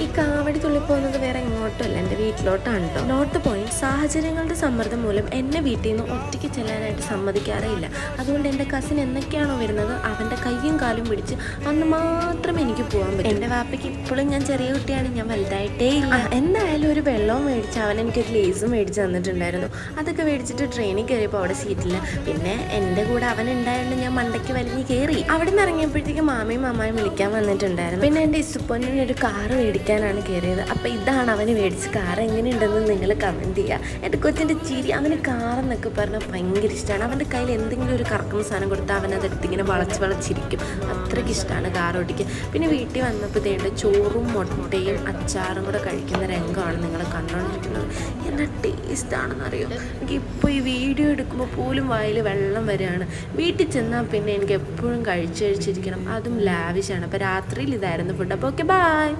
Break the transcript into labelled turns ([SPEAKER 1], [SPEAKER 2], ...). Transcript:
[SPEAKER 1] ഈ കാവടി തുള്ളി പോകുന്നത് വേറെ എങ്ങോട്ടുമല്ല, എൻ്റെ വീട്ടിലോട്ടാണ് കേട്ടോ. നോട്ട് പോയിന്റ്, സാഹചര്യങ്ങളുടെ സമ്മർദ്ദം മൂലം എന്നെ വീട്ടിൽ നിന്ന് ഒറ്റയ്ക്ക് ചെല്ലാനായിട്ട് സമ്മതിക്കാറേ ഇല്ല. അതുകൊണ്ട് എൻ്റെ കസിൻ എന്നൊക്കെയാണോ വരുന്നത് അവൻ്റെ കയ്യും കാലും പിടിച്ച് അന്ന് മാത്രമേ എനിക്ക് പോകാൻ പറ്റും. എൻ്റെ വാപ്പയ്ക്ക് ഇപ്പോഴും ഞാൻ ചെറിയ കുട്ടിയാണ്, ഞാൻ വലുതായിട്ടേ ഇല്ല. എന്തായാലും ഒരു വെള്ളവും മേടിച്ച് അവൻ എനിക്കൊരു ലേസും മേടിച്ച് തന്നിട്ടുണ്ടായിരുന്നു. അതൊക്കെ മേടിച്ചിട്ട് ട്രെയിനിൽ കയറിയപ്പോൾ അവിടെ സീറ്റില്ല. പിന്നെ എൻ്റെ കൂടെ അവൻ ഉണ്ടായതുകൊണ്ട് ഞാൻ മണ്ടയ്ക്ക് വലിഞ്ഞ് കയറി. അവിടെ നിന്ന് ഇറങ്ങിയപ്പോഴത്തേക്ക് മാമയും മാമായും വിളിക്കാൻ വന്നിട്ടുണ്ടായിരുന്നു. പിന്നെ എൻ്റെ ഇസുപ്പൊന്നിനൊരു കാറ് മേടിക്കാനാണ് കയറിയത്. അപ്പോൾ ഇതാണ് അവന് മേടിച്ച കാർ. എങ്ങനെയുണ്ടെന്ന് നിങ്ങൾ കമൻറ്റ് ചെയ്യുക. എൻ്റെ കൊച്ചിൻ്റെ ചിരി, അവന് കാറെന്നൊക്കെ പറഞ്ഞാൽ ഭയങ്കര ഇഷ്ടമാണ്. അവൻ്റെ കയ്യിൽ എന്തെങ്കിലും ഒരു കറക്കുന്ന സാധനം കൊടുത്താൽ അവനതെടുത്ത് ഇങ്ങനെ വളച്ചിരിക്കും. അത്രയ്ക്ക് ഇഷ്ടമാണ് കാർ ഓടിക്കാൻ. പിന്നെ വീട്ടിൽ വന്നപ്പോൾ തേണ്ട ചോറും മുട്ടയും അച്ചാറും കൂടെ കഴിക്കുന്ന രംഗമാണ് നിങ്ങൾ കണ്ടുകൊണ്ടിരിക്കുന്നത്. എന്നാ ടേസ്റ്റാണെന്നറിയോ. എനിക്കിപ്പോൾ ഈ വീഡിയോ എടുക്കുമ്പോൾ പോലും വായിൽ വെള്ളം വരികയാണ്. വീട്ടിൽ ചെന്നാൽ പിന്നെ എനിക്ക് എപ്പോഴും കഴിച്ചിരിക്കണം. അതും ലാവിഷാണ്. അപ്പോൾ രാത്രിയിൽ ഇതായിരുന്നു ഫുഡ്. അപ്പോൾ ഓക്കെ, ബൈ.